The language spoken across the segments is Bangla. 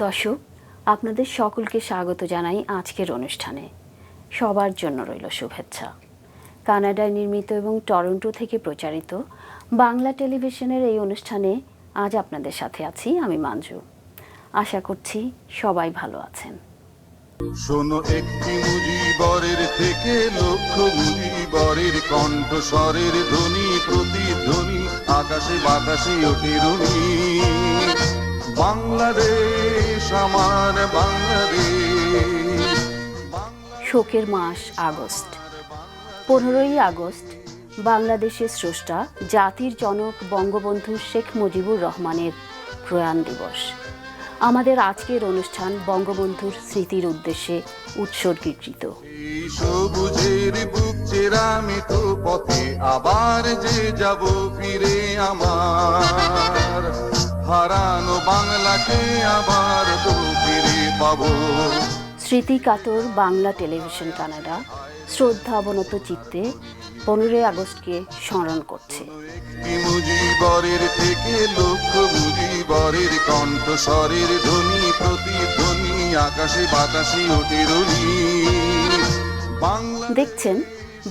দর্শক, আপনাদের সকলকে স্বাগত জানাই আজকের অনুষ্ঠানে। সবার জন্য রইল শুভেচ্ছা। কানাডায় নির্মিত এবং টরন্টো থেকে প্রচারিত বাংলা টেলিভিশনের এই অনুষ্ঠানে আজ আপনাদের সাথে আছি আমি মঞ্জু। আশা করছি সবাই ভালো আছেন। শোনো একটি মুজিবরের থেকে লক্ষ মুজিবরের কণ্ঠস্বরের ধ্বনি প্রতিধ্বনি আকাশে বাতাসে ওঠে রুনি। বাংলাদেশ আমার বাংলাদেশ। শোকের মাস আগস্ট। 15ই আগস্ট বাংলাদেশের স্রষ্টা জাতির জনক বঙ্গবন্ধু শেখ মুজিবুর রহমানের প্রয়াণ দিবস। আমাদের আজকের অনুষ্ঠান বঙ্গবন্ধুর স্মৃতির উদ্দেশ্যে উৎসর্গীকৃত। সবুজের বুক চেরামিত পথে আবার যে যাব ফিরে আমার হারানো বাংলাকে আবার তো ফিরে পাবো। স্মৃতিকাতর বাংলা টেলিভিশন কানাডা শ্রদ্ধা অবনত চিত্তে 15 আগস্টকে স্মরণ করছে। মুজিবরের থেকে লক্ষ মুজিবরের কণ্ঠস্বরের ধ্বনি প্রতিধ্বনি আকাশে বাতাসে ওঠে রুনি। দেখছেন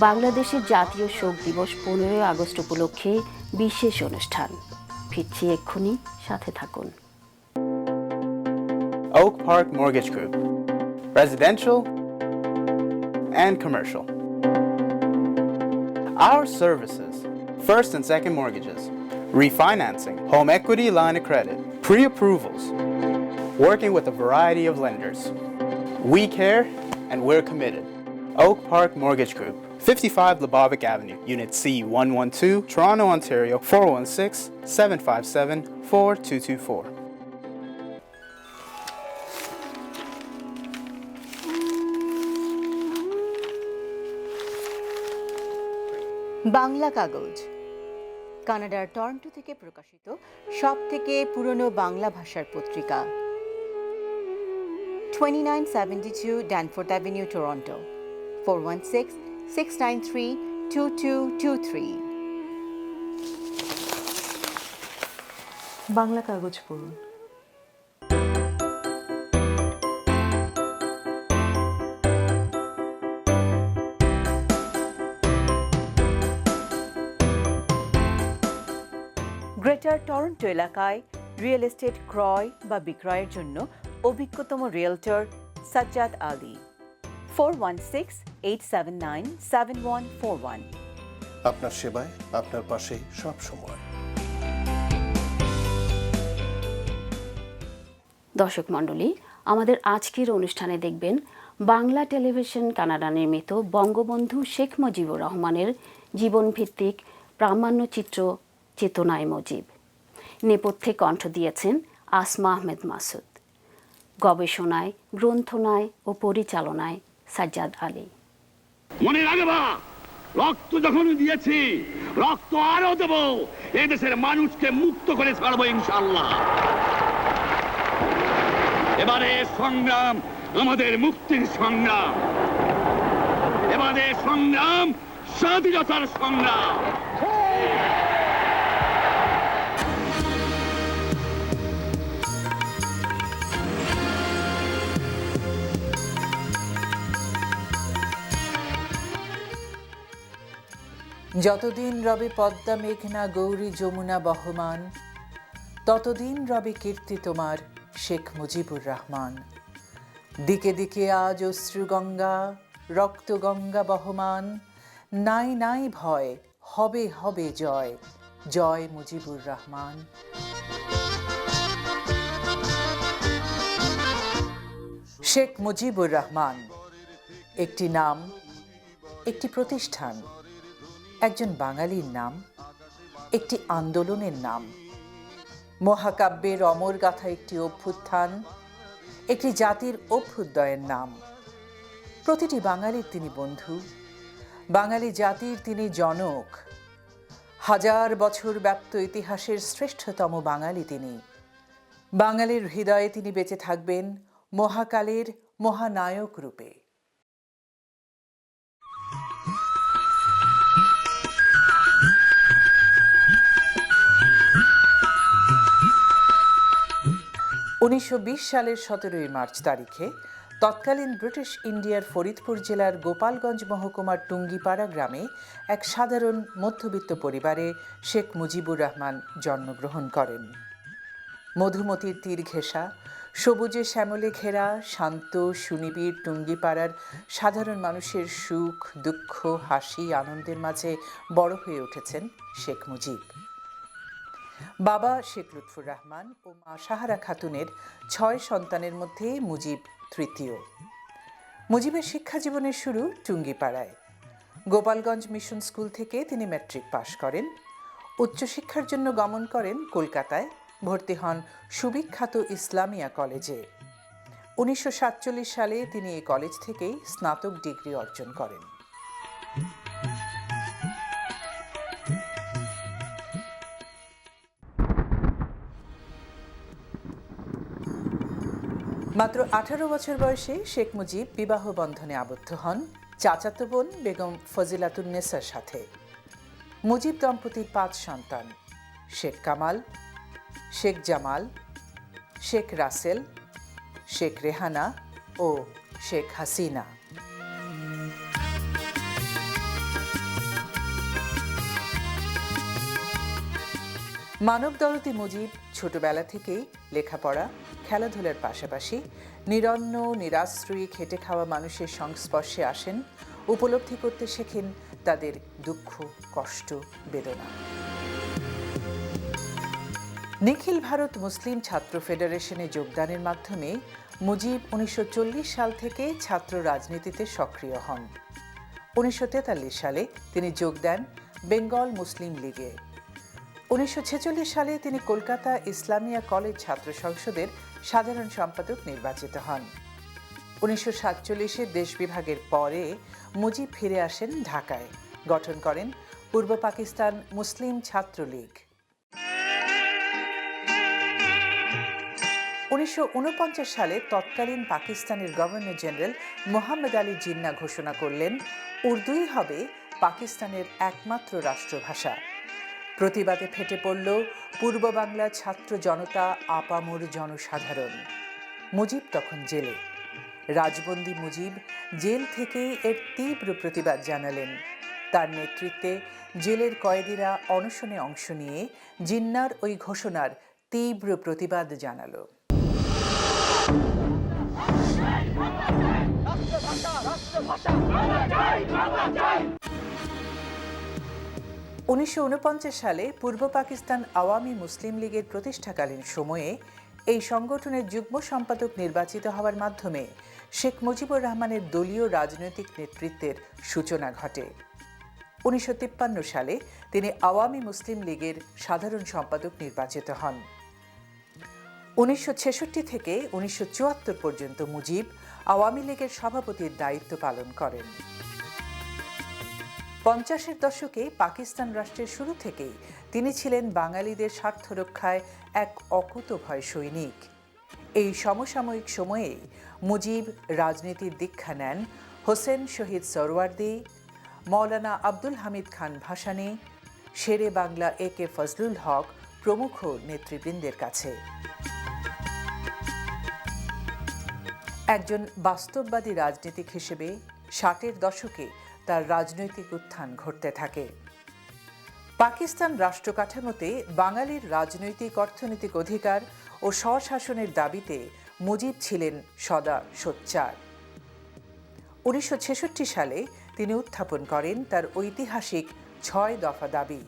বাংলাদেশের জাতীয় শোক দিবস 15 আগস্ট উপলক্ষে বিশেষ অনুষ্ঠান। ফিরছি এক্ষুনি, সাথে থাকুন। Oak Park Mortgage Group, residential and commercial. Our services: first and second mortgages, refinancing, home equity line of credit, pre-approvals, working with a variety of lenders. We care and we're committed. Oak Park Mortgage Group, 55 Lebovic Avenue, Unit C112, Toronto, Ontario, 416-757-4224. Bangla কাগজ কানাডার টরন্টো থেকে প্রকাশিত সব থেকে পুরনো বাংলা ভাষার পত্রিকা। 2972 ড্যানফোর্থ অ্যাভিনিউ, টরন্টো, 416-693-2223। বাংলা কাগজ পড়ুন। গ্রেটার টরন্টো এলাকায় রিয়েল এস্টেট ক্রয় বা বিক্রয়ের জন্য অভিজ্ঞতম রিয়েলটর সাজ্জাদ আলী। 416-879-7141। আপনার সেবায়, আপনার পাশে সব সময়। দর্শক মণ্ডলী, আমাদের আজকের অনুষ্ঠানে দেখবেন বাংলা টেলিভিশন কানাডা নির্মিত বঙ্গবন্ধু শেখ মুজিবুর রহমানের জীবনভিত্তিক প্রামাণ্যচিত্র চেতনায় মুজিব। নেপথ্যে কণ্ঠ দিয়েছেন আসমা আহমেদ মাসুদ, গবেষণায়, গ্রন্থনায় ও পরিচালনায় সাজ্জাদ আলী। মনে রাখবা, রক্ত যখন দিয়েছি রক্ত আরো দেব, এদেশের মানুষকে মুক্ত করে ছাড়বো ইনশাআল্লাহ। এবারে সংগ্রাম আমাদের মুক্তির সংগ্রাম, এবারে সংগ্রাম স্বাধীনতার সংগ্রাম। যতদিন রবে পদ্মা মেঘনা গৌরী যমুনা বহমান, ততদিন রবে কীর্তি তোমার শেখ মুজিবুর রহমান। দিকে দিকে আজ অশ্রুগঙ্গা রক্তগঙ্গা বহমান, নাই নাই ভয়, হবে হবে জয়, জয় মুজিবুর রহমান। শেখ মুজিবুর রহমান একটি নাম, একটি প্রতিষ্ঠান, একজন বাঙালির নাম, একটি আন্দোলনের নাম, মহাকাব্যের অমর গাথা একটি অভ্যুত্থান, একটি জাতির অভ্যুদয়ের নাম। প্রতিটি বাঙালির তিনি বন্ধু, বাঙালি জাতির তিনি জনক। হাজার বছর ব্যাপ্ত ইতিহাসের শ্রেষ্ঠতম বাঙালি তিনি। বাঙালির হৃদয়ে তিনি বেঁচে থাকবেন মহাকালের মহানায়ক রূপে। 1920 সালের 17 মার্চ তারিখে তৎকালীন ব্রিটিশ ইন্ডিয়ার ফরিদপুর জেলার গোপালগঞ্জ মহকুমার টুঙ্গিপাড়া গ্রামে এক সাধারণ মধ্যবিত্ত পরিবারে শেখ মুজিবুর রহমান জন্মগ্রহণ করেন। মধুমতির তীর ঘেঁষা, সবুজে শ্যামলে ঘেরা শান্ত সুনিবিড় টুঙ্গিপাড়ার সাধারণ মানুষের সুখ দুঃখ হাসি আনন্দের মাঝে বড় হয়ে উঠেছেন শেখ মুজিব। বাবা শেখ লুৎফুর রহমান ও মা সাহারা খাতুনের 6 সন্তানের মধ্যে মুজিব তৃতীয়। মুজিবের শিক্ষা জীবনের শুরু টুঙ্গিপাড়ায়। গোপালগঞ্জ মিশন স্কুল থেকে তিনি ম্যাট্রিক পাশ করেন। উচ্চশিক্ষার জন্য গমন করেন কলকাতায়, ভর্তি হন সুবিখ্যাত ইসলামিয়া কলেজে। 1947 সালে তিনি এই কলেজ থেকেই স্নাতক ডিগ্রি অর্জন করেন। মাত্র 18 বছর বয়সে শেখ মুজিব বিবাহ বন্ধনে আবদ্ধ হন চাচাতো বোন বেগম ফজিলাতুন্নেসার সাথে। মুজিব দম্পতির 5 সন্তান: শেখ কামাল, শেখ জামাল, শেখ রাসেল, শেখ রেহানা ও শেখ হাসিনা। মানবদরদী মুজিব ছোটবেলা থেকেই লেখাপড়া খেলাধুলার পাশাপাশি নিরন্ন নিরাশ্রয়ী খেটে খাওয়া মানুষের সংস্পর্শে আসেন, উপলব্ধি করতে শেখেন তাদের দুঃখ কষ্ট বেদনা। নিখিল ভারত মুসলিম ছাত্র ফেডারেশনে যোগদানের মাধ্যমে মুজিব 1940 সাল থেকে ছাত্র রাজনীতিতে সক্রিয় হন। 1943 সালে তিনি যোগ দেন বেঙ্গল মুসলিম লীগে। 1946 সালে তিনি কলকাতা ইসলামিয়া কলেজ ছাত্র সংসদের সাধারণ সম্পাদক নির্বাচিত হন। 1947 দেশ বিভাগের পরে মুজিব ফিরে আসেন ঢাকায়, গঠন করেন পূর্ব পাকিস্তান মুসলিম ছাত্র লীগ। 1949 সালে তৎকালীন পাকিস্তানের গভর্নর জেনারেল মোহাম্মদ আলী জিন্নাহ ঘোষণা করলেন উর্দুই হবে পাকিস্তানের একমাত্র রাষ্ট্রভাষা। প্রতিবাদে ফেটে পড়ল পূর্ব বাংলার ছাত্র জনতা, আপামর জনসাধারণ। মুজিব তখন জেলে। রাজবন্দী মুজিব জেল থেকেই এর তীব্র প্রতিবাদ জানালেন। তার নেতৃত্বে জেলের কয়েদিরা অনশনে অংশ নিয়ে জিন্নাহর ওই ঘোষণার তীব্র প্রতিবাদ জানালো। 1949 সালে পূর্ব পাকিস্তান আওয়ামী মুসলিম লীগের প্রতিষ্ঠাকালীন সময়ে এই সংগঠনের যুগ্ম সম্পাদক নির্বাচিত হওয়ার মাধ্যমে শেখ মুজিবুর রহমানের দলীয় রাজনৈতিক নেতৃত্বের সূচনা ঘটে। 1953 সালে তিনি আওয়ামী মুসলিম লীগের সাধারণ সম্পাদক নির্বাচিত হন। 1966 থেকে 1974 পর্যন্ত মুজিব আওয়ামী লীগের সভাপতির দায়িত্ব পালন করেন। 50-এর দশকে পাকিস্তান রাষ্ট্রের শুরু থেকেই তিনি ছিলেন বাঙালিদের স্বার্থ রক্ষায় এক অকুতোভয় সৈনিক। এই সমসাময়িক সময়ে মুজিব রাজনীতির দীক্ষা নেন হোসেন শহীদ সোহরাওয়ার্দী, মৌলানা আব্দুল হামিদ খান ভাসানী, শেরে বাংলা AK ফজলুল হক প্রমুখ নেতৃবৃন্দের কাছে। একজন বাস্তববাদী রাজনীতিক হিসেবে 60-এর দশকে তার রাজনৈতিক উত্থান ঘটতে থাকে। পাকিস্তান রাষ্ট্র কাঠামোতে বাঙালির রাজনৈতিক অর্থনৈতিক অধিকার ও স্বশাসনের দাবিতে মুজিব ছিলেন সদা সোচ্চার। 1966 সালে তিনি উত্থাপন করেন তার ঐতিহাসিক 6 দফা দাবি।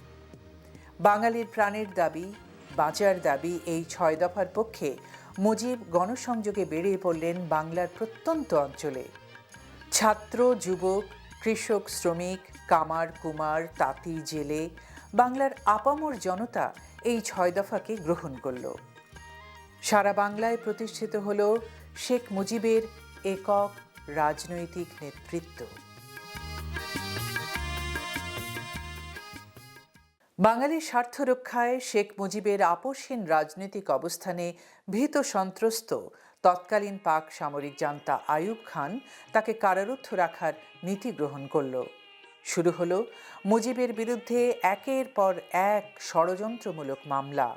বাঙালির প্রাণের দাবি, বাঁচার দাবি, এই 6 দফার পক্ষে মুজিব গণসংযোগে বেরিয়ে পড়লেন বাংলার প্রত্যন্ত অঞ্চলে। ছাত্র, যুবক, কৃষক, শ্রমিক, কামার, কুমার, তাঁতি, জেলে, বাংলার আপামর জনতা এই 6 দফাকে গ্রহণ করল। সারা বাংলায় প্রতিষ্ঠিত হল শেখ মুজিবের একক রাজনৈতিক নেতৃত্ব। বাঙালির স্বার্থ রক্ষায় শেখ মুজিবের আপোষহীন রাজনৈতিক অবস্থানে ভীত সন্ত্রস্ত তৎকালীন পাক সামরিক জান্তা আইয়ুব খান তাকে কারারুদ্ধ রাখার নীতি গ্রহণ করল। শুরু হলো মুজিবের বিরুদ্ধে একের পর এক ষড়যন্ত্রমূলক মামলা।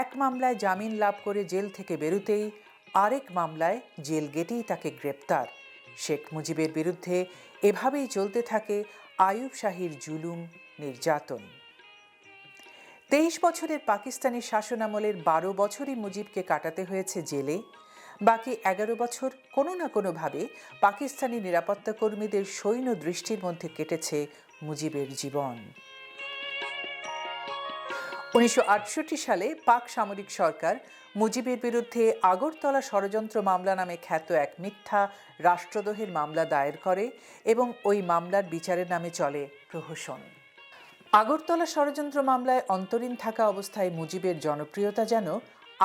এক মামলায় জামিন লাভ করে জেল থেকে বেরোতেই আরেক মামলায় জেল গেটেই তাকে গ্রেপ্তার। শেখ মুজিবের বিরুদ্ধে এভাবেই চলতে থাকে আইয়ুব শাহীর জুলুম, নির্যাতন। 23 বছরের পাকিস্তানি শাসনামলের 12 বছরই মুজিবকে কাটাতে হয়েছে জেলে। বাকি 11 বছর কোনো না কোনোভাবে পাকিস্তানি নিরাপত্তা কর্মীদের সৈন্য দৃষ্টির মধ্যে কেটেছে মুজিবের জীবন। 1968 সালে পাক সামরিক সরকার মুজিবের বিরুদ্ধে আগরতলা ষড়যন্ত্র মামলা নামে খ্যাত এক মিথ্যা রাষ্ট্রদ্রোহের মামলা দায়ের করে এবং ওই মামলার বিচারের নামে চলে প্রহসন। আগরতলা ষড়যন্ত্র মামলায় অন্তরীণ থাকা অবস্থায় মুজিবের জনপ্রিয়তা যেন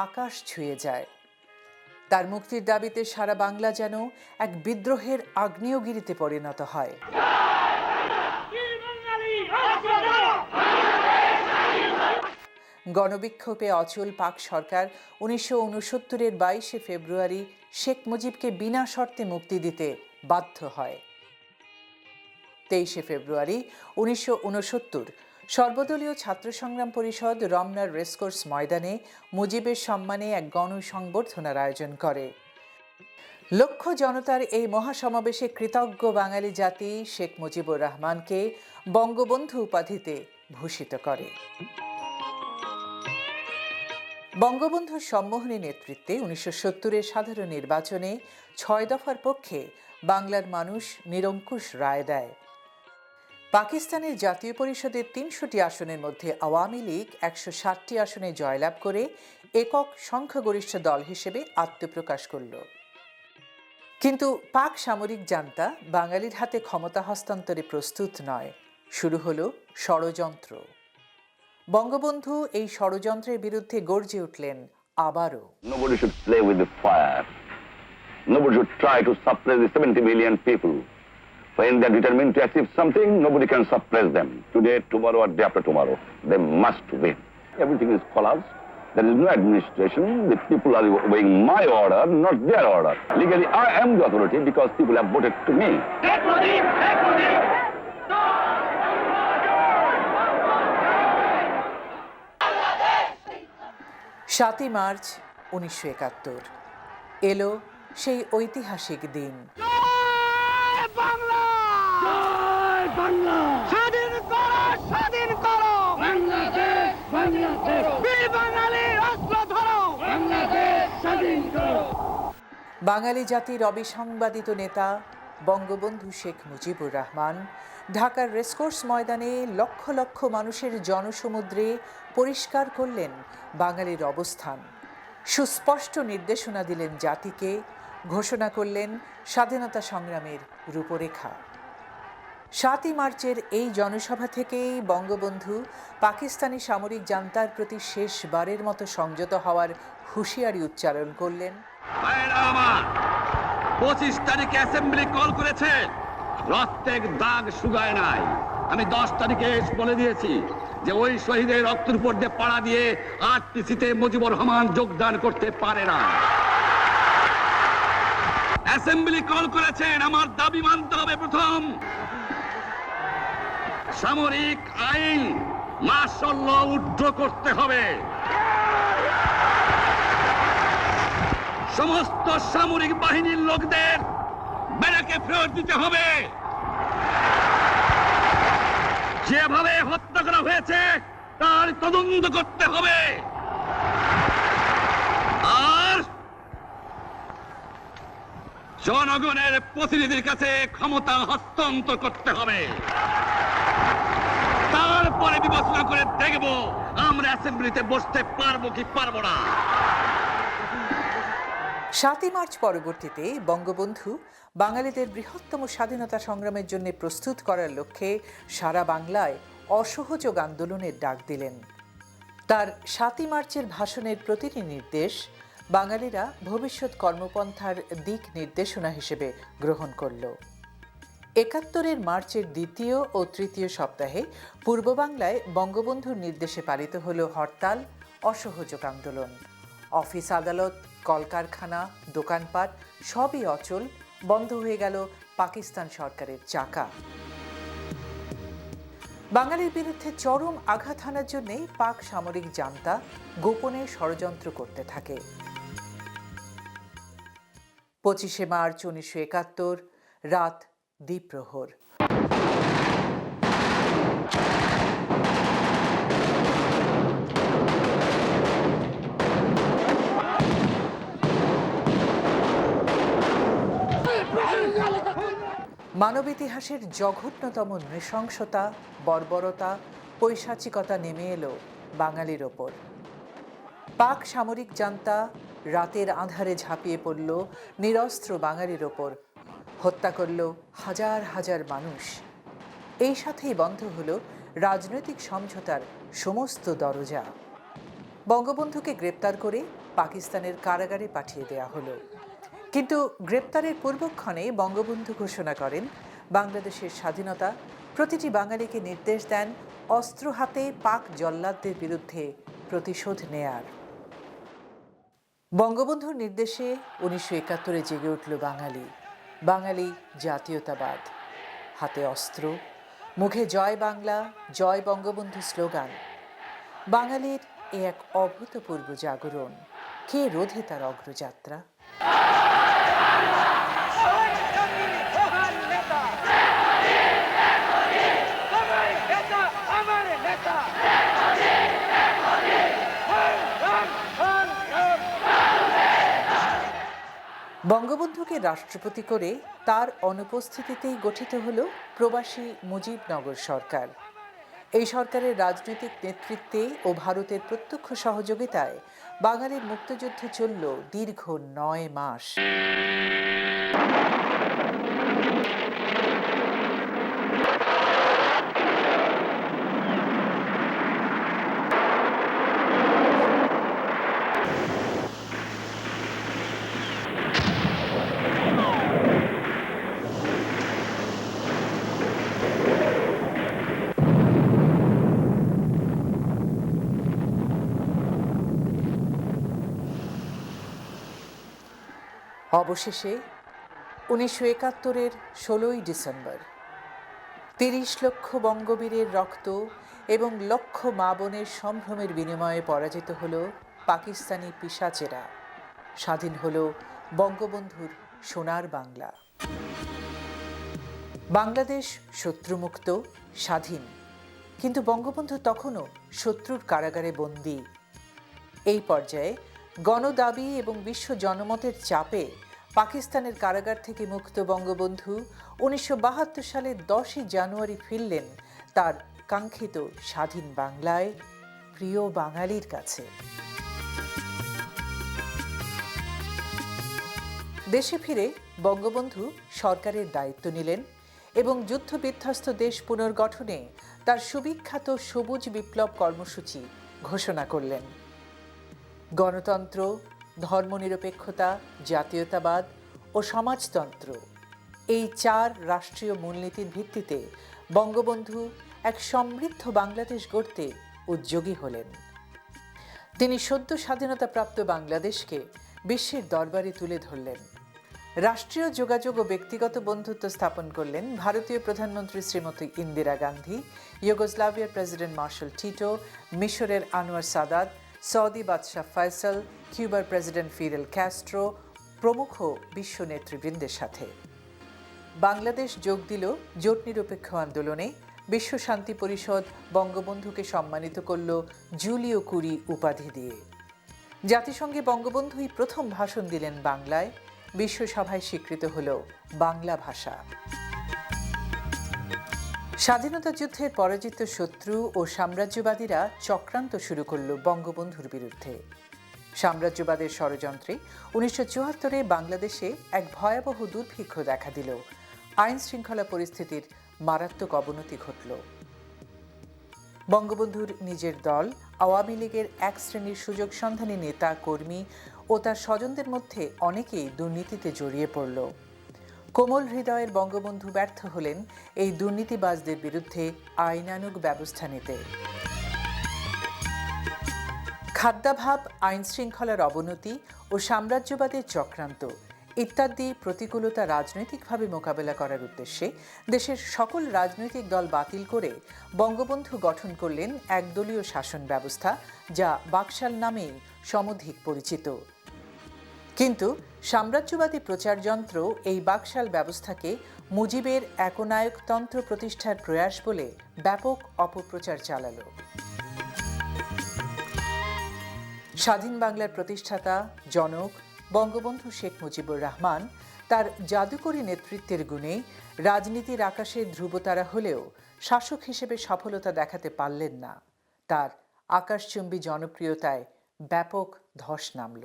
আকাশ ছুঁয়ে যায়। তার মুক্তির দাবিতে সারা বাংলা যেন এক বিদ্রোহের আগ্নেয়গিরিতে পরিণত হয়। গণবিক্ষোভে অচল পাক সরকার 1969-এর 22শে ফেব্রুয়ারি শেখ মুজিবকে বিনা শর্তে মুক্তি দিতে বাধ্য হয়। 23শে ফেব্রুয়ারি 1969 সর্বদলীয় ছাত্র সংগ্রাম পরিষদ রমনার রেসকোর্স ময়দানে মুজিবের সম্মানে এক গণসংবর্ধনার আয়োজন করে। লক্ষ জনতার এই মহাসমাবেশে কৃতজ্ঞ বাঙালি জাতি শেখ মুজিবুর রহমানকে বঙ্গবন্ধু উপাধিতে ভূষিত করে। বঙ্গবন্ধুর সম্মোহনী নেতৃত্বে 1970-এর সাধারণ নির্বাচনে 6 দফার পক্ষে বাংলার মানুষ নিরঙ্কুশ রায় দেয়। পাকিস্তানের জাতীয় পরিষদের 300টি আসনের মধ্যে আওয়ামী লীগ 160টি আসনে জয়লাভ করে একক সংখ্যাগরিষ্ঠ দল হিসেবে আত্মপ্রকাশ করল। কিন্তু পাক সামরিক জান্তা বাঙালির হাতে ক্ষমতা হস্তান্তরে প্রস্তুত নয়। শুরু হলো ষড়যন্ত্র। বঙ্গবন্ধু এই ষড়যন্ত্রের বিরুদ্ধে গর্জে উঠলেন আবারও। Nobody should play with the fire. Nobody should try to suppress the 70 million people. When they are determined to achieve something, nobody can suppress them. Today, tomorrow, or day after tomorrow, they must win. Everything is collapsed. There is no administration. The people are obeying my order, not their order. Legally, I am the authority because people have voted to me. 7ই মার্চ 1971 এলো সেই ঐতিহাসিক দিন। স্বাধীন করো, স্বাধীন করো বাংলাদেশ, বাংলাদেশ, বীর বাঙালির অস্ত্র ধরো, বাংলাদেশ স্বাধীন করো। বাঙালি জাতির অবিসংবাদিত নেতা বঙ্গবন্ধু শেখ মুজিবুর রহমান ঢাকার রেসকোর্স ময়দানে লক্ষ লক্ষ মানুষের জনসমুদ্রে পরিষ্কার করলেন বাঙালির অবস্থান, সুস্পষ্ট নির্দেশনা দিলেন জাতিকে, ঘোষণা করলেন স্বাধীনতা সংগ্রামের রূপরেখা। 7ই মার্চের এই জনসভা থেকেই বঙ্গবন্ধু পাকিস্তানি সামরিক জান্তার প্রতি শেষবারের মতো সংযত হওয়ার হুঁশিয়ারি উচ্চারণ করলেন। 25 তারিখে অ্যাসেম্বলি কল করেছে, রক্তের দাগ শুকায় নাই। আমি 10 তারিখে বলে দিয়েছি যে ওই শহীদের রক্তের উপর দিয়ে পাড়া দিয়ে আরটিসিতে মুজিবুর রহমান যোগদান করতে পারে না। অ্যাসেম্বলি কল করেছেন, আমার দাবি মানতে হবে। প্রথম, সামরিক আইন মার্শাল ল উড্র করতে হবে। সমস্ত সামরিক বাহিনীর লোকদের ব্যারাকে ফেরত দিতে হবে। যেভাবে হত্যা করা হয়েছে তার তদন্ত করতে হবে। আর জনগণের প্রতিনিধির কাছে ক্ষমতা হস্তান্তর করতে হবে। তারপরে বিবেচনা করে দেখব আমরা অ্যাসেম্বলিতে বসতে পারবো কি পারবো না। 7ই মার্চ পরবর্তীতে বঙ্গবন্ধু বাঙালিদের বৃহত্তম স্বাধীনতা সংগ্রামের জন্য প্রস্তুত করার লক্ষ্যে সারা বাংলায় অসহযোগ আন্দোলনের ডাক দিলেন। তার 7ই মার্চের ভাষণের প্রতিটি নির্দেশ বাঙালিরা ভবিষ্যৎ কর্মপন্থার দিক নির্দেশনা হিসেবে গ্রহণ করল। 71-এর মার্চের দ্বিতীয় ও তৃতীয় সপ্তাহে পূর্ব বাংলায় বঙ্গবন্ধুর নির্দেশে পালিত হল হরতাল, অসহযোগ আন্দোলন। অফিস আদালত, কলকারখানা, দোকানপাট সবই অচল, বন্ধ হয়ে গেল পাকিস্তান সরকারের চাকা। বাঙালির বিরুদ্ধে চরম আঘাত হানার জন্য পাক সামরিক জান্তা গোপনে ষড়যন্ত্র করতে থাকে। 25শে মার্চ 1971 রাত দ্বিপ্রহর। মানব ইতিহাসের জঘন্যতম নৃশংসতা, বর্বরতা, পৈশাচিকতা নেমে এলো বাঙালির ওপর। পাক সামরিক জান্তা রাতের আঁধারে ঝাঁপিয়ে পড়ল নিরস্ত্র বাঙালির ওপর, হত্যা করল হাজার হাজার মানুষ। এই সাথেই বন্ধ হলো রাজনৈতিক সমঝোতার সমস্ত দরজা। বঙ্গবন্ধুকে গ্রেপ্তার করে পাকিস্তানের কারাগারে পাঠিয়ে দেয়া হলো। কিন্তু গ্রেপ্তারের পূর্বক্ষণে বঙ্গবন্ধু ঘোষণা করেন বাংলাদেশের স্বাধীনতা, প্রতিটি বাঙালিকে নির্দেশ দেন অস্ত্র হাতে পাক জল্লাদদের বিরুদ্ধে প্রতিশোধ নেয়ার। বঙ্গবন্ধুর নির্দেশে 1971 জেগে উঠল বাঙালি। বাঙালি জাতীয়তাবাদ, হাতে অস্ত্র, মুখে জয় বাংলা, জয় বঙ্গবন্ধু স্লোগান। বাঙালির এ এক অভূতপূর্ব জাগরণ। কে রোধে তার অগ্রযাত্রা? বঙ্গবন্ধুকে রাষ্ট্রপতি করে তার অনুপস্থিতিতেই গঠিত হল প্রবাসী মুজিবনগর সরকার। এই সরকারের রাজনৈতিক নেতৃত্বে ও ভারতের প্রত্যক্ষ সহযোগিতায় বাঙালির মুক্তিযুদ্ধ চলল দীর্ঘ 9 মাস। অবশেষে 1971-এর 16ই ডিসেম্বর 30 লক্ষ বঙ্গবীরের রক্ত এবং লক্ষ মা বোনের সম্ভ্রমের বিনিময়ে পরাজিত হল পাকিস্তানি পিশাচেরা। স্বাধীন হল বঙ্গবন্ধুর সোনার বাংলা। বাংলাদেশ শত্রুমুক্ত, স্বাধীন, কিন্তু বঙ্গবন্ধু তখনও শত্রুর কারাগারে বন্দী। এই পর্যায়ে গণদাবি এবং বিশ্ব জনমতের চাপে পাকিস্তানের কারাগার থেকে মুক্ত বঙ্গবন্ধু 1972 সালের 10ই জানুয়ারি ফিরলেন তার কাঙ্ক্ষিত স্বাধীন বাংলায়, প্রিয় বাঙালির কাছে। দেশে ফিরে বঙ্গবন্ধু সরকারের দায়িত্ব নিলেন এবং যুদ্ধবিধ্বস্ত দেশ পুনর্গঠনে তার সুবিখ্যাত সবুজ বিপ্লব কর্মসূচি ঘোষণা করলেন। গণতন্ত্র, ধর্মনিরপেক্ষতা, জাতীয়তাবাদ ও সমাজতন্ত্র, এই 4 রাষ্ট্রীয় মূলনীতির ভিত্তিতে বঙ্গবন্ধু এক সমৃদ্ধ বাংলাদেশ গড়তে উদ্যোগী হলেন। তিনি সদ্য স্বাধীনতাপ্রাপ্ত বাংলাদেশকে বিশ্বের দরবারে তুলে ধরলেন। রাষ্ট্রীয় যোগাযোগ ও ব্যক্তিগত বন্ধুত্ব স্থাপন করলেন ভারতীয় প্রধানমন্ত্রী শ্রীমতী ইন্দিরা গান্ধী, ইউগোস্লাভিয়ার প্রেসিডেন্ট মার্শাল টিটো, মিশরের আনোয়ার সাদাত, সৌদি বাদশাহ ফয়সাল, কিউবার প্রেসিডেন্ট ফিদেল ক্যাস্ট্রো প্রমুখ বিশ্ব নেতৃবৃন্দের সাথে। বাংলাদেশ যোগ দিল জোট নিরপেক্ষ আন্দোলনে। বিশ্ব শান্তি পরিষদ বঙ্গবন্ধুকে সম্মানিত করল জুলিও কুরি উপাধি দিয়ে। জাতিসংঘে বঙ্গবন্ধুই প্রথম ভাষণ দিলেন বাংলায়। বিশ্বসভায় স্বীকৃত হল বাংলা ভাষা। স্বাধীনতা যুদ্ধের পরাজিত শত্রু ও সাম্রাজ্যবাদীরা চক্রান্ত শুরু করল বঙ্গবন্ধুর বিরুদ্ধে। সাম্রাজ্যবাদের ষড়যন্ত্রে 1974-এ বাংলাদেশে এক ভয়াবহ দুর্ভিক্ষ দেখা দিল। আইন শৃঙ্খলা পরিস্থিতির মারাত্মক অবনতি ঘটল। বঙ্গবন্ধুর নিজের দল আওয়ামী লীগের এক শ্রেণীর সুযোগ সন্ধানী নেতা কর্মী ও তার স্বজনদের মধ্যে অনেকেই দুর্নীতিতে জড়িয়ে পড়ল। কোমল হৃদয়ের বঙ্গবন্ধু ব্যর্থ হলেন এই দুর্নীতিবাজদের বিরুদ্ধে আইনানুগ ব্যবস্থা নিতে। খাদ্যাভাব, আইন শৃঙ্খলার অবনতি ও সাম্রাজ্যবাদের চক্রান্ত, ইত্যাদি প্রতিকূলতা রাজনৈতিকভাবে মোকাবেলা করার উদ্দেশ্যে দেশের সকল রাজনৈতিক দল বাতিল করে বঙ্গবন্ধু গঠন করলেন একদলীয় শাসন ব্যবস্থা, যা বাকশাল নামেই সমধিক পরিচিত। কিন্তু সাম্রাজ্যবাদী প্রচারযন্ত্র এই বাকশাল ব্যবস্থাকে মুজিবের একনায়কতন্ত্র প্রতিষ্ঠার প্রয়াস বলে ব্যাপক অপপ্রচার চালালো। স্বাধীন বাংলার প্রতিষ্ঠাতা জনক বঙ্গবন্ধু শেখ মুজিবুর রহমান তার জাদুকরী নেতৃত্বের গুণে রাজনীতির আকাশে ধ্রুবতারা হলেও শাসক হিসেবে সফলতা দেখাতে পারলেন না। তার আকাশচুম্বী জনপ্রিয়তায় ব্যাপক ধস নামল।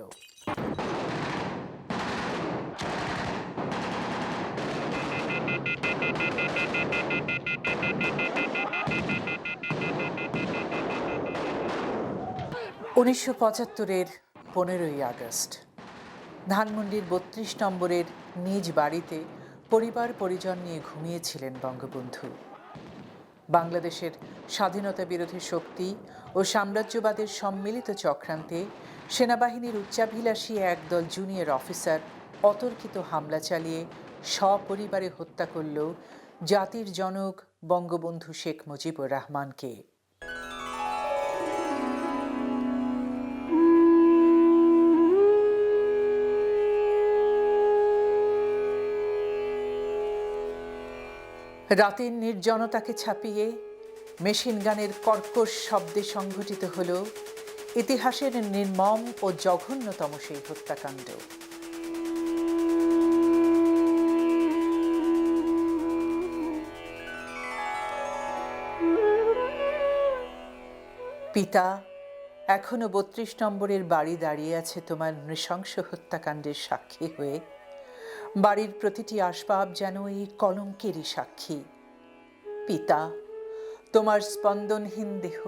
উনিশশো ৭৫-এর ১৫ই আগস্ট ধানমন্ডির ৩২ নম্বরের নিজ বাড়িতে পরিবার পরিজন নিয়ে ঘুমিয়েছিলেন বঙ্গবন্ধু। বাংলাদেশের স্বাধীনতা বিরোধী শক্তি ও সাম্রাজ্যবাদের সম্মিলিত চক্রান্তে সেনাবাহিনীর উচ্চাভিলাষী একদল জুনিয়র অফিসার অতর্কিত হামলা চালিয়ে সপরিবারে হত্যা করল জাতির জনক বঙ্গবন্ধু শেখ মুজিবুর রহমানকে। রাতের নির্জনতাকে ছাপিয়ে মেশিন গানের কর্কশ শব্দে সংঘটিত হল ইতিহাসের নির্মম ও জঘন্যতম সেই হত্যাকাণ্ড। পিতা, এখনো ৩২ নম্বরের বাড়ি দাঁড়িয়ে আছে তোমার নৃশংস হত্যাকাণ্ডের সাক্ষী হয়ে। বাড়ির প্রতিটি আসবাব যেন এই কলঙ্কেরই সাক্ষী। পিতা, তোমার স্পন্দনহীন দেহ,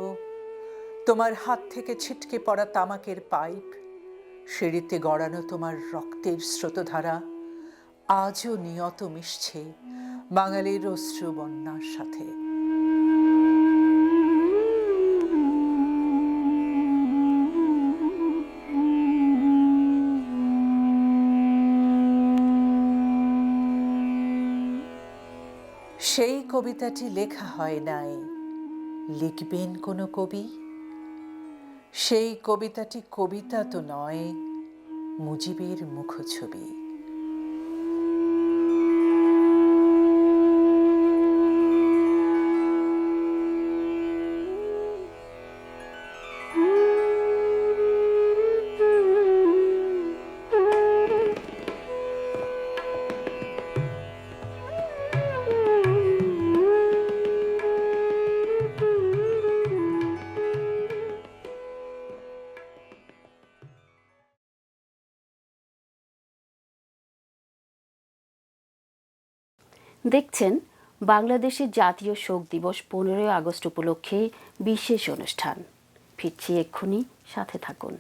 তোমার হাত থেকে ছিটকে পড়া তামাকের পাইপ, সিঁড়িতে গড়ানো তোমার রক্তের স্রোতধারা আজও নিয়ত মিশছে বাঙালির অশ্রু বন্যার সাথে। সেই কবিতাটি লেখা হয় নাই, লিখবেন কোনো কবি? সেই কবিতাটি কবিতা তো নয়, মুজিবের মুখছবি। দেখছেন বাংলাদেশের জাতীয় শোক দিবস ১৫ই আগস্ট উপলক্ষে বিশেষ অনুষ্ঠান। ফিরছি এক্ষুনি, সাথে থাকুন।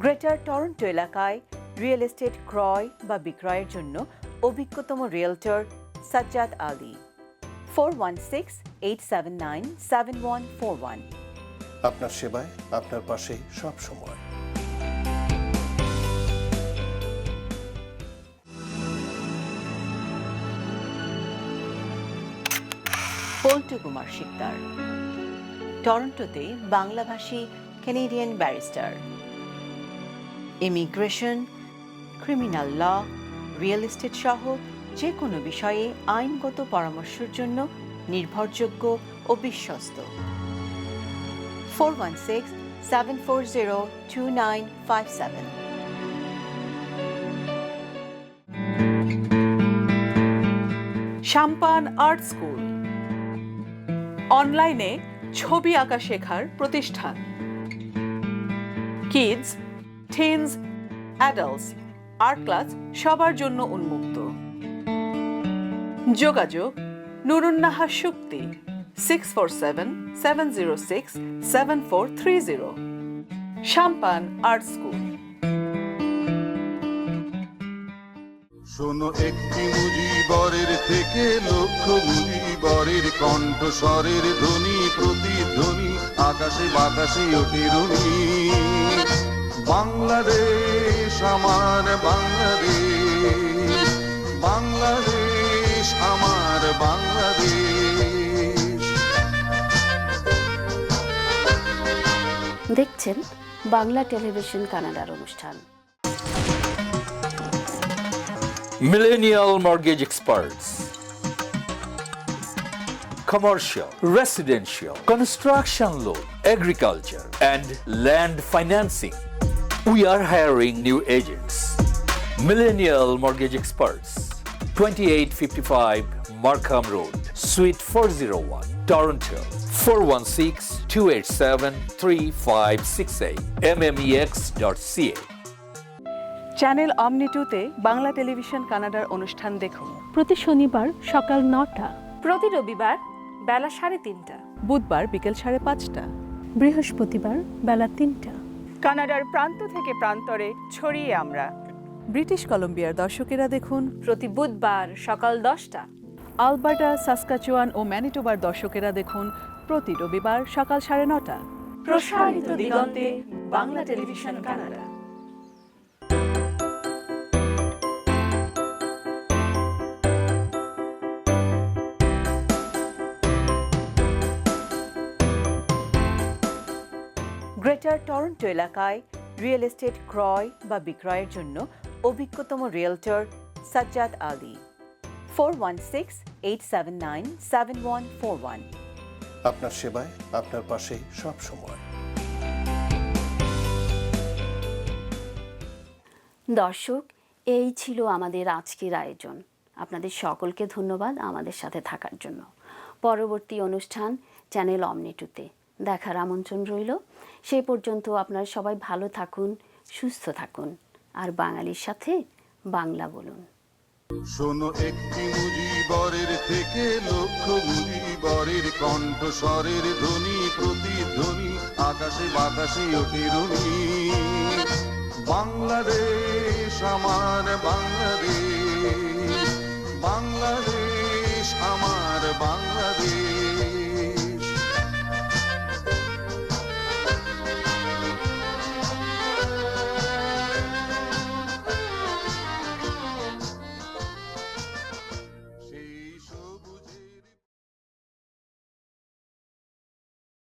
গ্রেটার টরন্টো এলাকায় রিয়েল এস্টেট ক্রয় বা বিক্রয়ের জন্য অভিজ্ঞতম রিয়েলটর সাজ্জাদ আলী। 416-879-7141। আপনার সেবায়, আপনার পাশে সব সময়। পল্টু কুমার শিকদার, টরন্টোতে বাংলাভাষী Canadian barrister. Immigration, criminal law, real estate সহ যে কোনো বিষয়ে আইনগত পরামর্শের জন্য নির্ভরযোগ্য ও বিশ্বস্ত। 416-740-2957। সাম্পান আর্ট স্কুল, অনলাইনে ছবি আঁকা শেখার প্রতিষ্ঠান। Kids, teens, adults art class সবার জন্য উন্মুক্ত। যোগাযোগ নুরুন্নাহা শুক্তি 647-706-7430। সাম্পান art school. শোনো একটি মুজিবরের থেকে লক্ষ মুজিবরের কণ্ঠস্বরের ধ্বনি প্রতিধ্বনি আকাশে বাতাসে ওঠে রুনি বাংলাদেশ আমার বাংলাদেশ বাংলাদেশ আমার বাংলাদেশ। দেখছেন বাংলা টেলিভিশন কানাডার অনুষ্ঠান। Millennial Mortgage Experts. Commercial, residential, construction loan, agriculture, and land financing. We are hiring new agents. Millennial Mortgage Experts. 2855 Markham Road, Suite 401, Toronto. 416-287-3568. mmex.ca. Channel অমনি টুতে বাংলা টেলিভিশন কানাডার অনুষ্ঠান দেখুন প্রতি শনিবার সকাল 9টা, প্রতি রবিবার বেলা 3:30, বুধবার বিকেল 5:30। বৃহস্পতিবার বেলা 3টা। কানাডার প্রান্ত থেকে প্রান্তরে ছড়িয়ে আমরা। ব্রিটিশ কলম্বিয়ার দর্শকেরা দেখুন প্রতি বুধবার সকাল 10টা, আলবার্টা, সাসকাচুয়ান ও ম্যানিটোবার দর্শকেরা দেখুন প্রতি রবিবার সকাল 9:30। প্রসারিত দিগন্তে Bangla television Canada. Greater Toronto এলাকায় রিয়েল এস্টেট ক্রয় বা বিক্রয়ের জন্য অভিজ্ঞতম রিয়েলটর সাজ্জাদ আলী। 416-879-7141। আপনার সেবায়, আপনার পাশে সব সময়। দর্শক, এই ছিল আমাদের আজকের আয়োজন। আপনাদের সকলকে ধন্যবাদ আমাদের সাথে থাকার জন্য। পরবর্তী অনুষ্ঠান চ্যানেল অমনি টুতে দেখার আমন্ত্রণ রইল। সে পর্যন্ত আপনারা সবাই ভালো থাকুন, সুস্থ থাকুন, আর বাঙালির সাথে বাংলা বলুন। শোনো একটি মুজিবরের থেকে লক্ষ মুজিবরের কণ্ঠস্বরের ধ্বনি প্রতিধ্বনি আকাশে বাতাসে ওঠে রুনি বাংলাদেশ আমার বাংলাদেশ বাংলাদেশ আমার বাংলাদেশ।